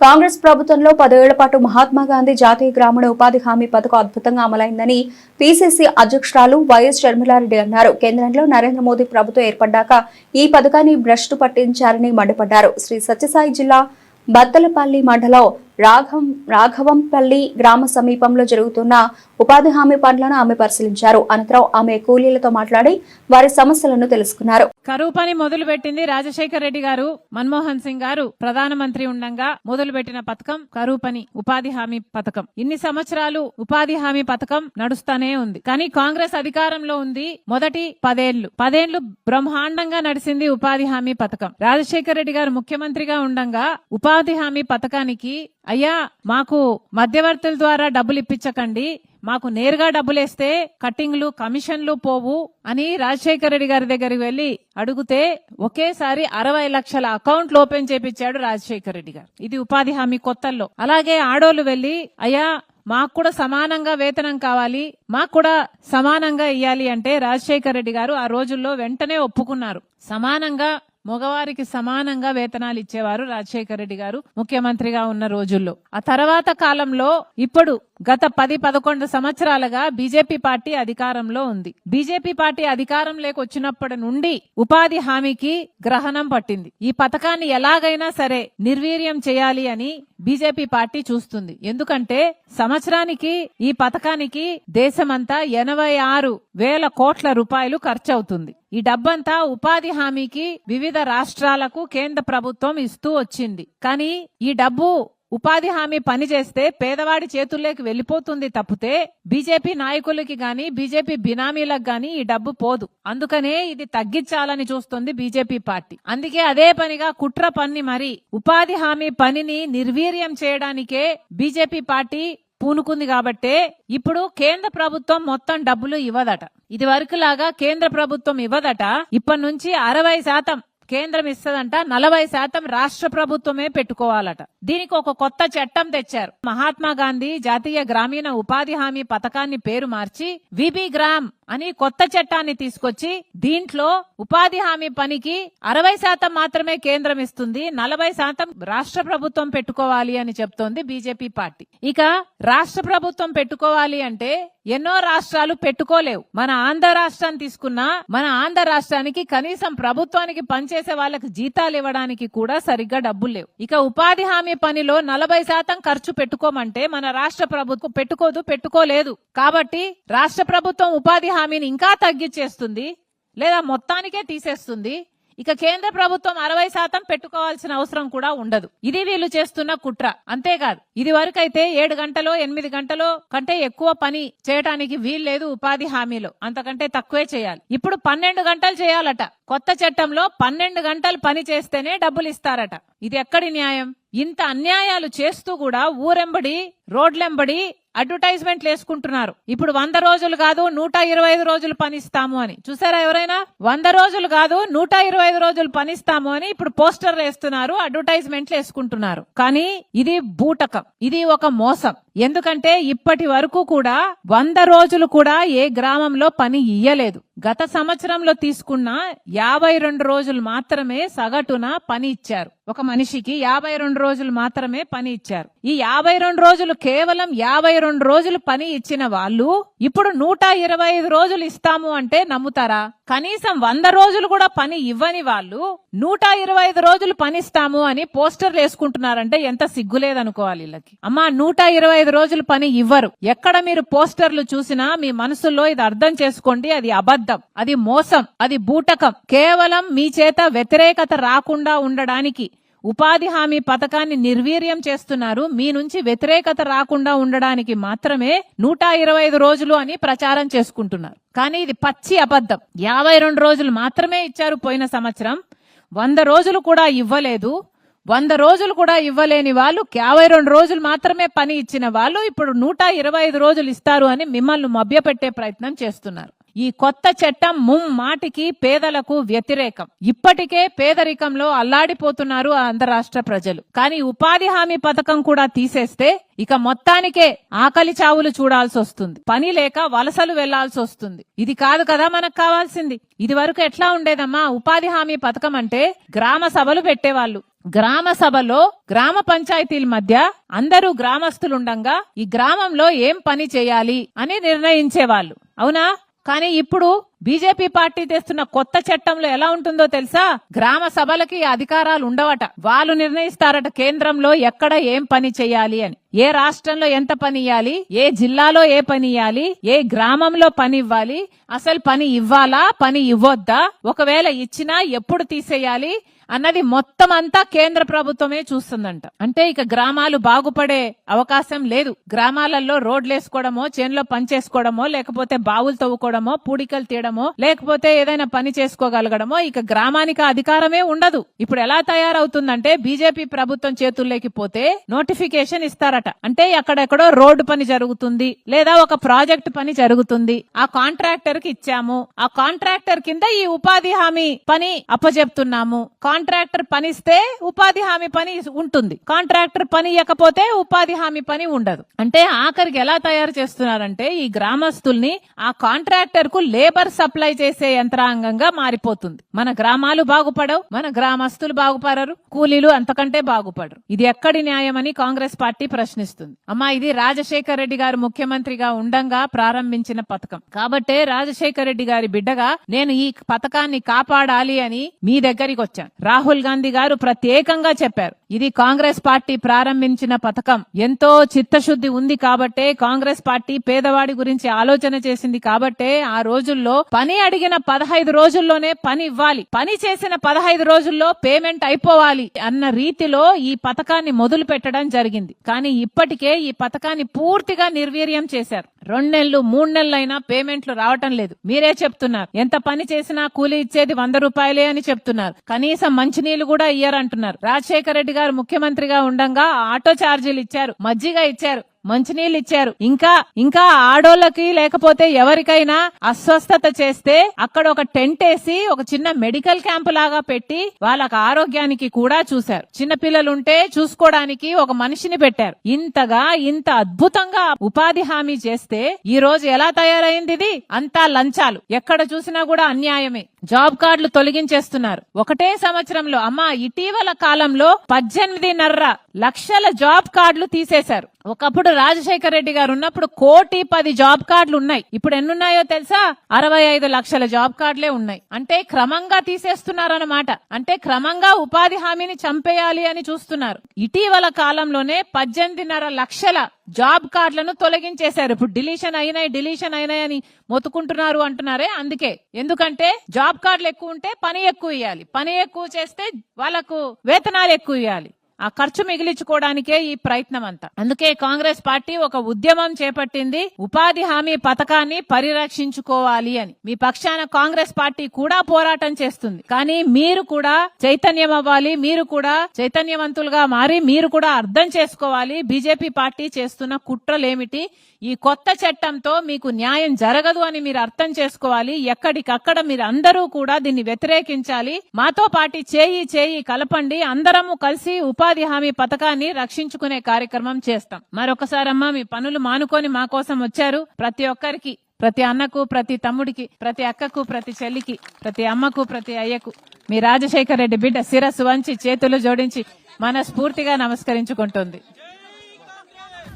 కాంగ్రెస్ ప్రభుత్వంలో 10 ఏళ్ల పాటు మహాత్మా గాంధీ జాతీయ గ్రామీణ ఉపాధి హామీ పథకం అద్భుతంగా అమలైందని పీసీసీ అధ్యక్షురాలు వైఎస్ షర్మిలారెడ్డి అన్నారు. కేంద్రంలో నరేంద్ర మోదీ ప్రభుత్వం ఏర్పడ్డాక ఈ పథకాన్ని భ్రష్టు పట్టించారని మండిపడ్డారు. శ్రీ సత్యసాయి జిల్లా బత్తలపల్లి మండలం రాఘవంపల్లి గ్రామ సమీపంలో జరుగుతున్న ఉపాధి హామీ పనులను ఆమె పరిశీలించారు. అనంతరం ఆమె కూలీలతో మాట్లాడి వారి సమస్యలను తెలుసుకున్నారు. కరువు పని మొదలు పెట్టింది రాజశేఖర రెడ్డి గారు. మన్మోహన్ సింగ్ గారు ప్రధానమంత్రి ఉండగా మొదలు పెట్టిన పథకం కరువు పని ఉపాధి హామీ పథకం. ఇన్ని సంవత్సరాలు ఉపాధి హామీ పథకం నడుస్తానే ఉంది. కానీ కాంగ్రెస్ అధికారంలో ఉంది మొదటి 10 ఏళ్లు బ్రహ్మాండంగా నడిచింది ఉపాధి హామీ పథకం. రాజశేఖర రెడ్డి గారు ముఖ్యమంత్రిగా ఉండగా ఉపాధి హామీ పథకానికి అయ్యా మాకు మధ్యవర్తుల ద్వారా డబ్బులు ఇప్పించకండి, మాకు నేరుగా డబ్బులేస్తే కట్టింగ్లు కమిషన్లు పోవు అని రాజశేఖర రెడ్డి గారి దగ్గరికి వెళ్లి అడిగితే ఒకేసారి 60 లక్షల అకౌంట్లు ఓపెన్ చేపించాడు రాజశేఖర రెడ్డి గారు. ఇది ఉపాధి హామీ కొత్తల్లో. అలాగే ఆడోళ్లు వెళ్లి అయ్యా మాకు కూడా సమానంగా వేతనం కావాలి, మాకు కూడా సమానంగా ఇయ్యాలి అంటే రాజశేఖర రెడ్డి గారు ఆ రోజుల్లో వెంటనే ఒప్పుకున్నారు. సమానంగా మగవారికి సమానంగా వేతనాలు ఇచ్చేవారు రాజశేఖర రెడ్డి గారు ముఖ్యమంత్రిగా ఉన్న రోజుల్లో. ఆ తర్వాత కాలంలో ఇప్పుడు గత 10-11 సంవత్సరాలుగా బీజేపీ పార్టీ అధికారంలో ఉంది. బీజేపీ పార్టీ అధికారంలోకి వచ్చినప్పటి నుండి ఉపాధి హామీకి గ్రహణం పట్టింది. ఈ పథకాన్ని ఎలాగైనా సరే నిర్వీర్యం చేయాలి అని బీజేపీ పార్టీ చూస్తుంది. ఎందుకంటే సంవత్సరానికి ఈ పథకానికి దేశమంతా 86,000 కోట్ల రూపాయలు ఖర్చు అవుతుంది. ఈ డబ్బంతా ఉపాధి హామీకి వివిధ రాష్ట్రాలకు కేంద్ర ప్రభుత్వం ఇస్తూ వచ్చింది. కానీ ఈ డబ్బు ఉపాధి హామీ పని చేస్తే పేదవాడి చేతుల్లోకి వెళ్లిపోతుంది తప్పితే బీజేపీ నాయకులకి గాని బీజేపీ బినామీలకు గాని ఈ డబ్బు పోదు. అందుకనే ఇది తగ్గించాలని చూస్తుంది బీజేపీ పార్టీ. అందుకే అదే పనిగా కుట్ర పన్ని మరి ఉపాధి హామీ పనిని నిర్వీర్యం చేయడానికే బీజేపీ పార్టీ పూనుకుంది. కాబట్టే ఇప్పుడు కేంద్ర ప్రభుత్వం మొత్తం డబ్బులు ఇవ్వదట. ఇది వరకు లాగా కేంద్ర ప్రభుత్వం ఇవ్వదట. ఇప్పటి నుంచి 60% కేంద్రం ఇస్తదంట, 40% రాష్ట్ర ప్రభుత్వమే పెట్టుకోవాలట. దీనికి ఒక కొత్త చట్టం తెచ్చారు. మహాత్మా గాంధీ జాతీయ గ్రామీణ ఉపాధి హామీ పథకాన్ని పేరు మార్చి విబి గ్రామ్ అని కొత్త చట్టాన్ని తీసుకొచ్చి దీంట్లో ఉపాధి హామీ పనికి 60% మాత్రమే కేంద్రం ఇస్తుంది, 40% రాష్ట్ర ప్రభుత్వం పెట్టుకోవాలి అని చెప్తోంది బీజేపీ పార్టీ. ఇక రాష్ట్ర ప్రభుత్వం పెట్టుకోవాలి అంటే ఎన్నో రాష్ట్రాలు పెట్టుకోలేవు. మన ఆంధ్ర రాష్ట్రాన్ని తీసుకున్నా మన ఆంధ్ర రాష్ట్రానికి కనీసం ప్రభుత్వానికి పనిచేసే వాళ్ళకి జీతాలు ఇవ్వడానికి కూడా సరిగ్గా డబ్బులు లేవు. ఇక ఉపాధి హామీ పనిలో 40% ఖర్చు పెట్టుకోమంటే మన రాష్ట్ర ప్రభుత్వం పెట్టుకోలేదు. కాబట్టి రాష్ట్ర ప్రభుత్వం ఉపాధి హామీని ఇంకా తగ్గించేస్తుంది లేదా మొత్తానికే తీసేస్తుంది. ఇక కేంద్ర ప్రభుత్వం 60% పెట్టుకోవాల్సిన అవసరం కూడా ఉండదు. ఇది వీళ్ళు చేస్తున్న కుట్ర. అంతేకాదు ఇది వరకైతే 7 గంటలో 8 గంటలో కంటే ఎక్కువ పని చేయడానికి వీల్లేదు ఉపాధి హామీలో, అంతకంటే తక్కువే చేయాలి. ఇప్పుడు 12 గంటలు చేయాలట. కొత్త చట్టంలో 12 గంటలు పని చేస్తేనే డబ్బులు ఇస్తారట. ఇది ఎక్కడి న్యాయం? ఇంత అన్యాయాలు చేస్తూ కూడా ఊరెంబడి రోడ్లెంబడి అడ్వర్టైజ్మెంట్లు వేసుకుంటున్నారు. ఇప్పుడు 100 రోజులు కాదు 125 రోజులు పనిస్తాము అని. చూసారా ఎవరైనా? 100 రోజులు కాదు 125 రోజులు పనిస్తాము అని ఇప్పుడు పోస్టర్లు వేస్తున్నారు, అడ్వర్టైజ్మెంట్లు వేసుకుంటున్నారు. కానీ ఇది బూటకం, ఇది ఒక మోసం. ఎందుకంటే ఇప్పటి వరకు కూడా 100 రోజులు కూడా ఏ గ్రామంలో పని ఇయ్యలేదు. గత సంవత్సరంలో తీసుకున్న 52 రోజులు మాత్రమే సగటున పని ఇచ్చారు. ఒక మనిషికి 52 రోజులు మాత్రమే పని ఇచ్చారు. ఈ 52 రోజులు కేవలం 52 రోజులు పని ఇచ్చిన వాళ్ళు ఇప్పుడు 125 రోజులు ఇస్తాము అంటే నమ్ముతారా? కనీసం 100 రోజులు కూడా పని ఇవ్వని వాళ్ళు 125 రోజులు పనిస్తాము అని పోస్టర్లు వేసుకుంటున్నారంటే ఎంత సిగ్గులేదనుకోవాలి వీళ్ళకి. అమ్మా 125 రోజులు పని ఇవ్వరు. ఎక్కడ మీరు పోస్టర్లు చూసినా మీ మనసులో ఇది అర్థం చేసుకోండి, అది అబద్ధం, అది మోసం, అది బూటకం. కేవలం మీ చేత వ్యతిరేకత రాకుండా ఉండడానికి ఉపాధి హామీ పథకాన్ని నిర్వీర్యం చేస్తున్నారు. మీ నుంచి వ్యతిరేకత రాకుండా ఉండడానికి మాత్రమే 125 రోజులు అని ప్రచారం చేసుకుంటున్నారు. కానీ ఇది పచ్చి అబద్ధం. 52 రోజులు మాత్రమే ఇచ్చారు పోయిన సంవత్సరం. 100 రోజులు కూడా ఇవ్వలేదు. 100 రోజులు కూడా ఇవ్వలేని వాళ్ళు 52 రోజులు మాత్రమే పని ఇచ్చిన వాళ్ళు ఇప్పుడు 125 రోజులు ఇస్తారు అని మిమ్మల్ని మభ్యపెట్టే ప్రయత్నం చేస్తున్నారు. ఈ కొత్త చట్టం ముమ్మాటికి పేదలకు వ్యతిరేకం. ఇప్పటికే పేదరికంలో అల్లాడిపోతున్నారు ఆంధ్ర రాష్ట్ర ప్రజలు. కానీ ఉపాధి హామీ పథకం కూడా తీసేస్తే ఇక మొత్తానికే ఆకలి చావులు చూడాల్సి వస్తుంది, పని లేక వలసలు వెళ్లాల్సి వస్తుంది. ఇది కాదు కదా మనకు కావాల్సింది. ఇది వరకు ఎట్లా ఉండేదమ్మా? ఉపాధి హామీ పథకం అంటే గ్రామ సభలు పెట్టేవాళ్ళు, గ్రామ సభలో గ్రామ పంచాయతీల మధ్య అందరూ గ్రామస్తులుండంగా ఈ గ్రామంలో ఏం పని చేయాలి అని నిర్ణయించేవాళ్ళు, అవునా? కానీ ఇప్పుడు బీజేపీ పార్టీ తెస్తున్న కొత్త చట్టంలో ఎలా ఉంటుందో తెలుసా? గ్రామ సభలకి అధికారాలు ఉండవట. వాళ్ళు నిర్ణయిస్తారట కేంద్రంలో ఎక్కడ ఏం పని చేయాలి అని, ఏ రాష్ట్రంలో ఎంత పని ఇవ్వాలి, ఏ జిల్లాలో ఏ పని ఇవ్వాలి, ఏ గ్రామంలో పని ఇవ్వాలి, అసలు పని ఇవ్వాలా పని ఇవ్వొద్దా, ఒకవేళ ఇచ్చినా ఎప్పుడు తీసేయాలి అన్నది మొత్తం అంతా కేంద్ర ప్రభుత్వమే చూస్తుందంట. అంటే ఇక గ్రామాలు బాగుపడే అవకాశం లేదు. గ్రామాలలో రోడ్లు వేసుకోవడమో, చేనులో పని చేసుకోవడమో, లేకపోతే బావులు తవ్వుకోవడమో, పూడికలు తీయడమో, లేకపోతే ఏదైనా పని చేసుకోగలగడమో ఇక గ్రామానికి అధికారమే ఉండదు. ఇప్పుడు ఎలా తయారవుతుందంటే బీజేపీ ప్రభుత్వం చేతుల్లోకి పోతే నోటిఫికేషన్ ఇస్తారట. అంటే అక్కడెక్కడో రోడ్డు పని జరుగుతుంది, లేదా ఒక ప్రాజెక్ట్ పని జరుగుతుంది, ఆ కాంట్రాక్టర్ కి ఇచ్చాము, ఆ కాంట్రాక్టర్ కింద ఈ ఉపాధి హామీ పని అప్పజెప్తున్నాము. కాంట్రాక్టర్ పనిస్తే ఉపాధి హామీ పని ఉంటుంది, కాంట్రాక్టర్ పని ఇవ్వకపోతే ఉపాధి హామీ పని ఉండదు. అంటే ఆఖరికి ఎలా తయారు చేస్తున్నారంటే ఈ గ్రామస్తుల్ని ఆ కాంట్రాక్టర్ కు లేబర్ సప్లై చేసే యంత్రాంగంగా మారిపోతుంది. మన గ్రామాలు బాగుపడవు, మన గ్రామస్తులు బాగుపడరు, కూలీలు అంతకంటే బాగుపడరు. ఇది ఎక్కడి న్యాయమని కాంగ్రెస్ పార్టీ ప్రశ్నిస్తుంది. అమ్మా, ఇది రాజశేఖర్ రెడ్డి గారు ముఖ్యమంత్రిగా ఉండంగా ప్రారంభించిన పథకం కాబట్టే రాజశేఖర్ రెడ్డి గారి బిడ్డగా నేను ఈ పథకాన్ని కాపాడాలి అని మీ దగ్గరికి వచ్చాను. రాహుల్ గాంధీ గారు ప్రత్యేకంగా చెప్పారు, ఇది కాంగ్రెస్ పార్టీ ప్రారంభించిన పథకం, ఎంతో చిత్తశుద్ధి ఉంది కాబట్టే కాంగ్రెస్ పార్టీ పేదవాడి గురించి ఆలోచన చేసింది కాబట్టే ఆ రోజుల్లో పని అడిగిన 15 రోజుల్లోనే పని ఇవ్వాలి, పని చేసిన 15 రోజుల్లో పేమెంట్ అయిపోవాలి అన్న రీతిలో ఈ పథకాన్ని మొదలు పెట్టడం జరిగింది. కానీ ఇప్పటికే ఈ పథకాన్ని పూర్తిగా నిర్వీర్యం చేశారు. 2 నెలలు 3 నెలలైనా పేమెంట్లు రావటం లేదు. మీరే చెప్తున్నారు, ఎంత పని చేసినా కూలీ ఇచ్చేది 100 రూపాయలే అని చెప్తున్నారు. కనీసం మంచినీళ్లు కూడా ఇయ్యారంటున్నారు. రాజశేఖర రెడ్డి గారు ముఖ్యమంత్రిగా ఉండంగా ఆటో ఛార్జీలు ఇచ్చారు, మజ్జిగ ఇచ్చారు, మంచినీళ్ళు ఇచ్చారు. ఇంకా ఆడోళ్ళకి లేకపోతే ఎవరికైనా అస్వస్థత చేస్తే అక్కడ ఒక టెంట్ వేసి ఒక చిన్న మెడికల్ క్యాంప్ లాగా పెట్టి వాళ్ళకి ఆరోగ్యానికి కూడా చూశారు. చిన్నపిల్లలుంటే చూసుకోవడానికి ఒక మనిషిని పెట్టారు. ఇంత అద్భుతంగా ఉపాధి హామీ చేస్తే ఈ రోజు ఎలా తయారైంది? ఇది అంతా లంచాలు, ఎక్కడ చూసినా కూడా అన్యాయమే. జాబ్ కార్డులు తొలగించేస్తున్నారు. ఒకటే సంవత్సరంలో అమ్మా ఇటీవల కాలంలో 18.5 లక్షల జాబ్ కార్డులు తీసేశారు. ఒకప్పుడు రాజశేఖర రెడ్డి గారు ఉన్నప్పుడు 1,10,00,000 జాబ్ కార్డులు ఉన్నాయి. ఇప్పుడు ఎన్నున్నాయో తెలుసా? 65 లక్షల జాబ్ కార్డులే ఉన్నాయి. అంటే క్రమంగా తీసేస్తున్నారన్నమాట. అంటే క్రమంగా ఉపాధి హామీని చంపేయాలి అని చూస్తున్నారు. ఇటీవల కాలంలోనే 18.5 లక్షల జాబ్ కార్డులను తొలగించేశారు. ఇప్పుడు డిలీషన్ అయినాయి అని మొత్తుకుంటున్నారు అంటున్నారే, అందుకే. ఎందుకంటే జాబ్ కార్డులు ఎక్కువ ఉంటే పని ఎక్కువ ఇవ్వాలి, పని ఎక్కువ చేస్తే వాళ్ళకు వేతనాలు ఎక్కువ ఇవ్వాలి. ఆ ఖర్చు మిగిలించుకోవడానికే ఈ ప్రయత్నం అంతా. అందుకే కాంగ్రెస్ పార్టీ ఒక ఉద్యమం చేపట్టింది, ఉపాధి హామీ పథకాన్ని పరిరక్షించుకోవాలి అని. మీ పక్షాన కాంగ్రెస్ పార్టీ కూడా పోరాటం చేస్తుంది. కానీ మీరు కూడా చైతన్యం అవ్వాలి, మీరు కూడా చైతన్యవంతులుగా మారి మీరు కూడా అర్థం చేసుకోవాలి బీజేపీ పార్టీ చేస్తున్న కుట్రలేమిటి. ఈ కొత్త చట్టంతో మీకు న్యాయం జరగదు అని మీరు అర్థం చేసుకోవాలి. ఎక్కడికక్కడ మీరు అందరూ కూడా దీన్ని వ్యతిరేకించాలి. మాతో పాటు చేయి కలపండి, అందరము కలిసి ఉపాధి హామీ పథకాన్ని రక్షించుకునే కార్యక్రమం చేస్తాం. మరొకసారమ్మా, మీ పనులు మానుకొని మా కోసం వచ్చారు. ప్రతి ఒక్కరికి, ప్రతి అన్నకు, ప్రతి తమ్ముడికి, ప్రతి అక్కకు, ప్రతి చెల్లికి, ప్రతి అమ్మకు, ప్రతి అయ్యకు మీ రాజశేఖర రెడ్డి బిడ్డ శిరస్సు వంచి చేతులు జోడించి మనస్ఫూర్తిగా నమస్కరించుకుంటుంది.